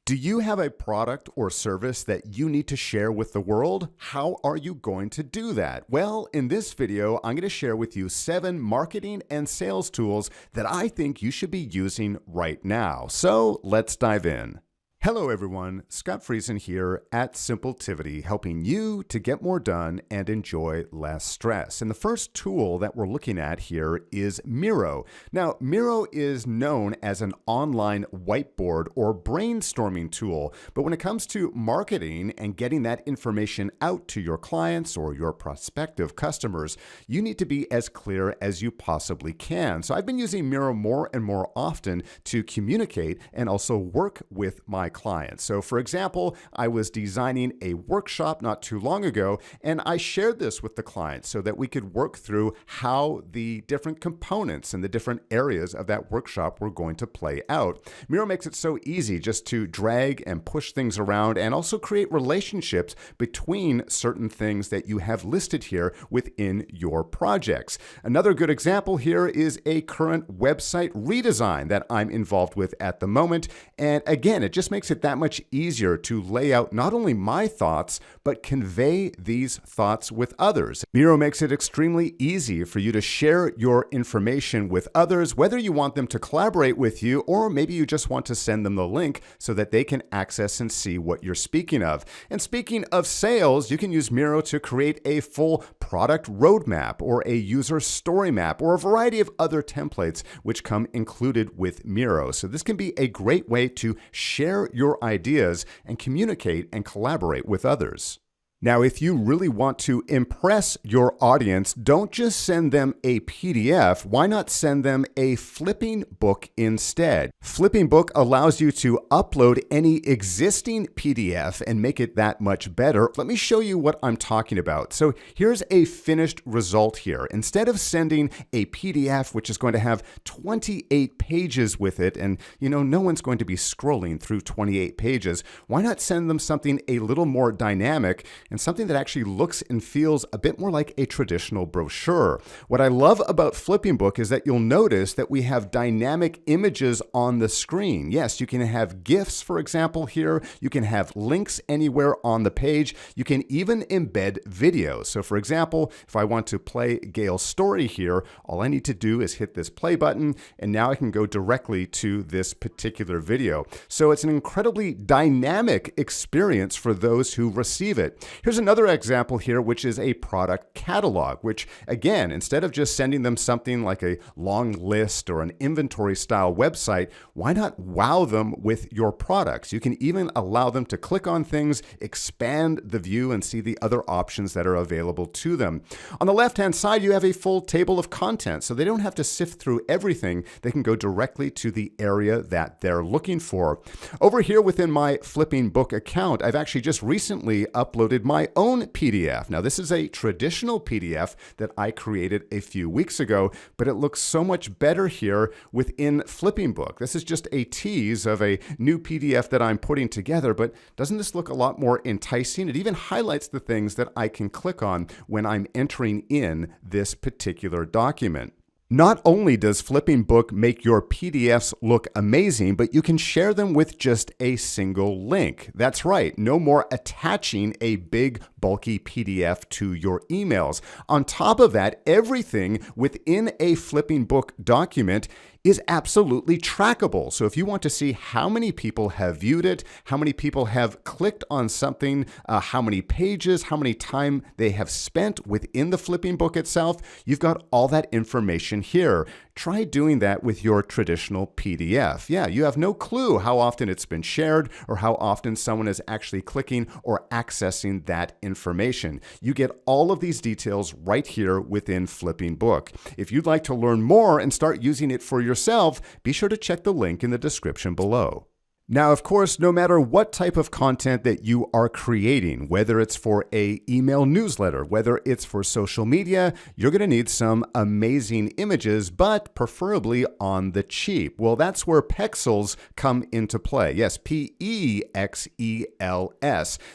Do you have a product or service that you need to share with the world? How are you going to do that? Well, in this video, I'm going to share with you 7 marketing and sales tools that I think you should be using right now. So let's dive in. Hello everyone, Scott Friesen here at Simpletivity, helping you to get more done and enjoy less stress. And the first tool that we're looking at here is Miro. Now, Miro is known as an online whiteboard or brainstorming tool, but when it comes to marketing and getting that information out to your clients or your prospective customers, you need to be as clear as you possibly can. So I've been using Miro more and more often to communicate and also work with my clients. So for example, I was designing a workshop not too long ago, and I shared this with the client so that we could work through how the different components and the different areas of that workshop were going to play out. Miro makes it so easy just to drag and push things around and also create relationships between certain things that you have listed here within your projects. Another good example here is a current website redesign that I'm involved with at the moment. And again, it just makes it that much easier to lay out not only my thoughts, but convey these thoughts with others. Miro makes it extremely easy for you to share your information with others, whether you want them to collaborate with you, or maybe you just want to send them the link so that they can access and see what you're speaking of. And speaking of sales, you can use Miro to create a full product roadmap or a user story map or a variety of other templates which come included with Miro. So this can be a great way to share your ideas and communicate and collaborate with others. Now, if you really want to impress your audience, don't just send them a PDF. Why not send them a flipping book instead? Flipping book allows you to upload any existing PDF and make it that much better. Let me show you what I'm talking about. So here's a finished result here. Instead of sending a PDF, which is going to have 28 pages with it, and no one's going to be scrolling through 28 pages, why not send them something a little more dynamic and something that actually looks and feels a bit more like a traditional brochure. What I love about Flipping Book is that you'll notice that we have dynamic images on the screen. Yes, you can have GIFs, for example, here. You can have links anywhere on the page. You can even embed videos. So for example, if I want to play Gail's story here, all I need to do is hit this play button, and now I can go directly to this particular video. So it's an incredibly dynamic experience for those who receive it. Here's another example here, which is a product catalog, which again, instead of just sending them something like a long list or an inventory style website, why not wow them with your products? You can even allow them to click on things, expand the view, and see the other options that are available to them. On the left-hand side, you have a full table of content, so they don't have to sift through everything. They can go directly to the area that they're looking for. Over here within my Flipping Book account, I've actually just recently uploaded my own PDF. Now, this is a traditional PDF that I created a few weeks ago, but it looks so much better here within Flipping Book. This is just a tease of a new PDF that I'm putting together, but doesn't this look a lot more enticing? It even highlights the things that I can click on when I'm entering in this particular document. Not only does Flipping Book make your PDFs look amazing, but you can share them with just a single link. That's right, no more attaching a big, bulky PDF to your emails. On top of that, everything within a Flipping Book document is absolutely trackable. So if you want to see how many people have viewed it, how many people have clicked on something, how many pages, how many time they have spent within the Flipping Book itself, you've got all that information here. Try doing that with your traditional PDF. Yeah, you have no clue how often it's been shared or how often someone is actually clicking or accessing that information. You get all of these details right here within Flipping Book. If you'd like to learn more and start using it for yourself, be sure to check the link in the description below. Now, of course, no matter what type of content that you are creating, whether it's for an email newsletter, whether it's for social media, you're going to need some amazing images, but preferably on the cheap. Well, that's where Pexels come into play. Yes, P-E-X-E-L-S.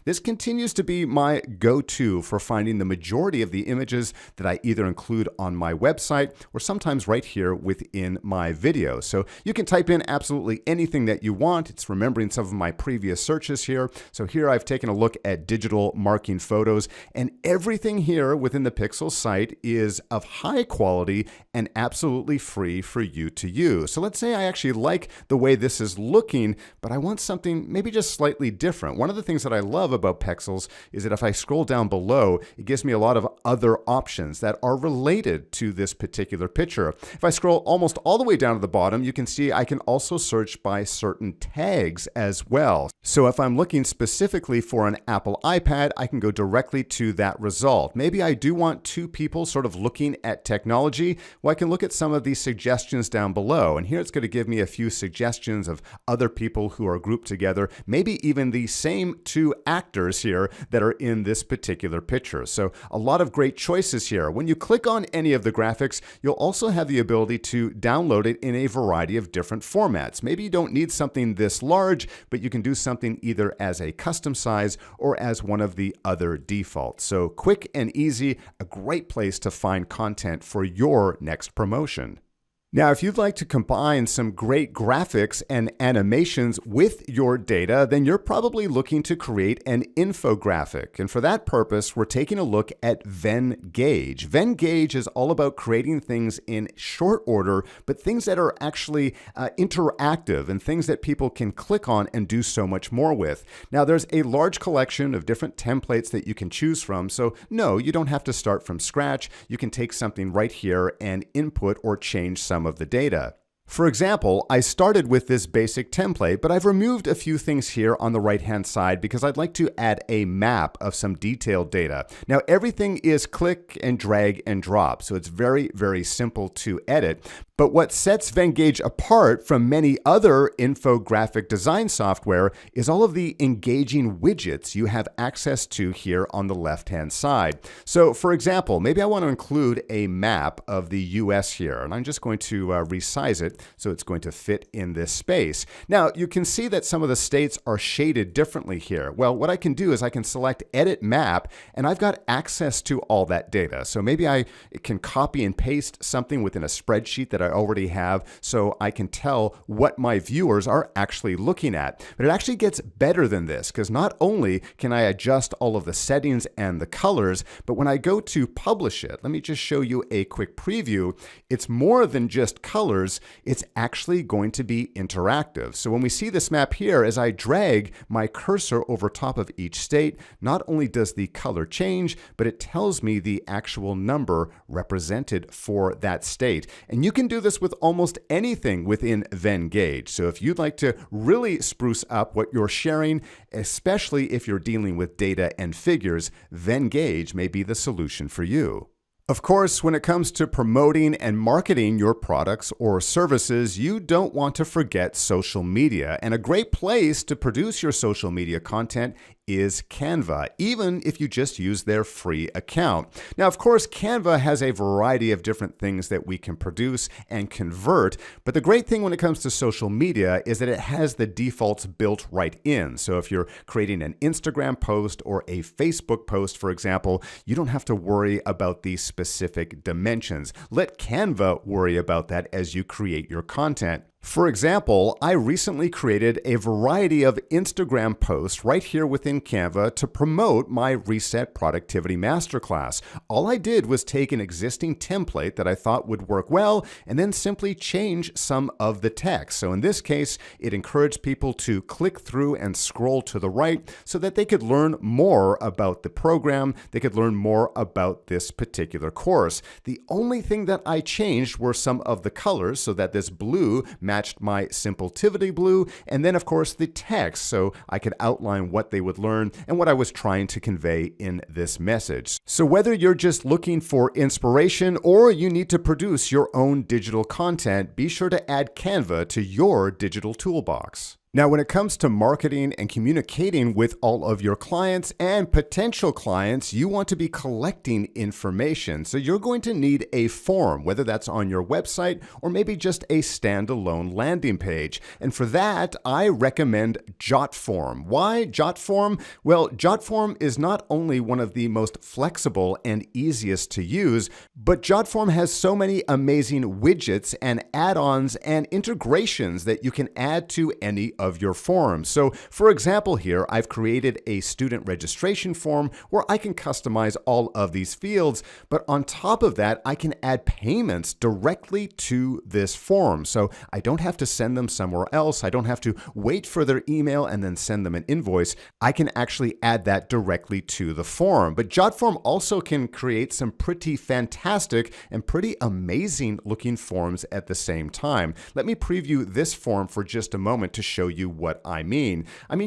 This continues to be my go-to for finding the majority of the images that I either include on my website or sometimes right here within my video. So you can type in absolutely anything that you want. It's remembering some of my previous searches here. So here I've taken a look at digital marking photos, and everything here within the Pixel site is of high quality and absolutely free for you to use. So let's say I actually like the way this is looking, but I want something maybe just slightly different. One of the things that I love about Pixels is that if I scroll down below, it gives me a lot of other options that are related to this particular picture. If I scroll almost all the way down to the bottom, you can see I can also search by certain tags as well. So if I'm looking specifically for an Apple iPad, I can go directly to that result. Maybe I do want two people sort of looking at technology. Well, I can look at some of these suggestions down below, and here it's going to give me a few suggestions of other people who are grouped together, maybe even the same two actors here that are in this particular picture. So a lot of great choices here. When you click on any of the graphics, you'll also have the ability to download it in a variety of different formats. Maybe you don't need something this large, but you can do something either as a custom size or as one of the other defaults. So quick and easy, a great place to find content for your next promotion. Now, if you'd like to combine some great graphics and animations with your data, then you're probably looking to create an infographic. And for that purpose, we're taking a look at Venngage. Venngage is all about creating things in short order, but things that are actually interactive and things that people can click on and do so much more with. Now, there's a large collection of different templates that you can choose from. So no, you don't have to start from scratch. You can take something right here and input or change some of the data. For example, I started with this basic template, but I've removed a few things here on the right-hand side because I'd like to add a map of some detailed data. Now, everything is click and drag and drop, so it's very, very simple to edit. But what sets Venngage apart from many other infographic design software is all of the engaging widgets you have access to here on the left-hand side. So, for example, maybe I want to include a map of the US here, and I'm just going to resize it so it's going to fit in this space. Now, you can see that some of the states are shaded differently here. Well, what I can do is I can select Edit Map, and I've got access to all that data. So maybe I can copy and paste something within a spreadsheet that I already have so I can tell what my viewers are actually looking at. But it actually gets better than this because not only can I adjust all of the settings and the colors, but when I go to publish it, let me just show you a quick preview. It's more than just colors. It's actually going to be interactive. So when we see this map here, as I drag my cursor over top of each state, not only does the color change, but it tells me the actual number represented for that state. And you can do this with almost anything within Venngage. So if you'd like to really spruce up what you're sharing, especially if you're dealing with data and figures, Venngage may be the solution for you. Of course, when it comes to promoting and marketing your products or services, you don't want to forget social media. And a great place to produce your social media content is Canva, even if you just use their free account. Now, of course, Canva has a variety of different things that we can produce and convert, but the great thing when it comes to social media is that it has the defaults built right in. So if you're creating an Instagram post or a Facebook post, for example, you don't have to worry about these specific dimensions. Let Canva worry about that as you create your content. For example, I recently created a variety of Instagram posts right here within Canva to promote my Reset Productivity Masterclass. All I did was take an existing template that I thought would work well and then simply change some of the text. So in this case, it encouraged people to click through and scroll to the right so that they could learn more about the program, they could learn more about this particular course. The only thing that I changed were some of the colors so that this blue matched my Simpletivity blue, and then of course the text so I could outline what they would learn and what I was trying to convey in this message. So whether you're just looking for inspiration or you need to produce your own digital content, be sure to add Canva to your digital toolbox. Now, when it comes to marketing and communicating with all of your clients and potential clients, you want to be collecting information. So you're going to need a form, whether that's on your website or maybe just a standalone landing page. And for that, I recommend JotForm. Why JotForm? Well, JotForm is not only one of the most flexible and easiest to use, but JotForm has so many amazing widgets and add-ons and integrations that you can add to any of of your forms. So for example here, I've created a student registration form where I can customize all of these fields, but on top of that, I can add payments directly to this form. So I don't have to send them somewhere else. I don't have to wait for their email and then send them an invoice. I can actually add that directly to the form. But JotForm also can create some pretty fantastic and pretty amazing looking forms at the same time. Let me preview this form for just a moment to show you what I mean.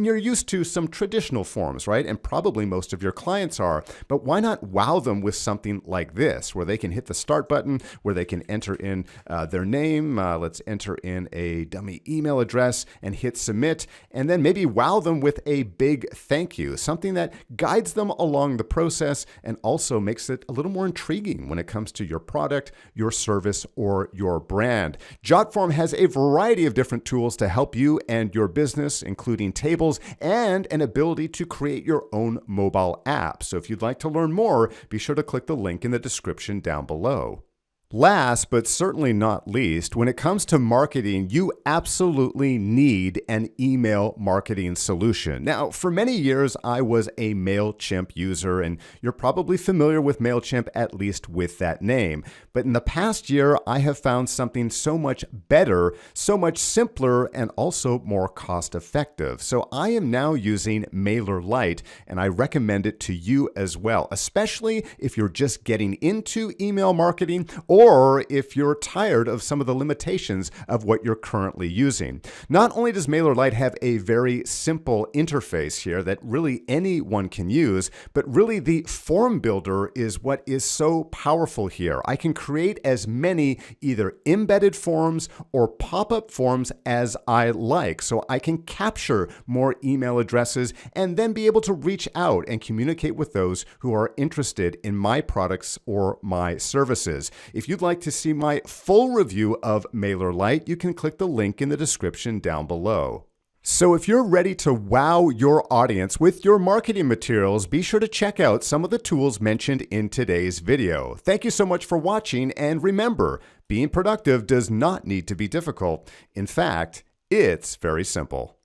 You're used to some traditional forms, right? And probably most of your clients are, but why not wow them with something like this, where they can hit the start button, where they can enter in their name. Let's enter in a dummy email address and hit submit, and then maybe wow them with a big thank you, something that guides them along the process and also makes it a little more intriguing when it comes to your product, your service, or your brand. JotForm has a variety of different tools to help you and your business, including tables and an ability to create your own mobile app. So if you'd like to learn more, be sure to click the link in the description down below. Last, but certainly not least, when it comes to marketing, you absolutely need an email marketing solution. Now, for many years, I was a MailChimp user, and you're probably familiar with MailChimp, at least with that name. But in the past year, I have found something so much better, so much simpler, and also more cost-effective. So I am now using MailerLite, and I recommend it to you as well, especially if you're just getting into email marketing or if you're tired of some of the limitations of what you're currently using. Not only does MailerLite have a very simple interface here that really anyone can use, but really the form builder is what is so powerful here. I can create as many either embedded forms or pop-up forms as I like. So I can capture more email addresses and then be able to reach out and communicate with those who are interested in my products or my services. If you'd like to see my full review of MailerLite, you can click the link in the description down below. So if you're ready to wow your audience with your marketing materials, be sure to check out some of the tools mentioned in today's video. Thank you so much for watching, and remember, being productive does not need to be difficult. In fact, it's very simple.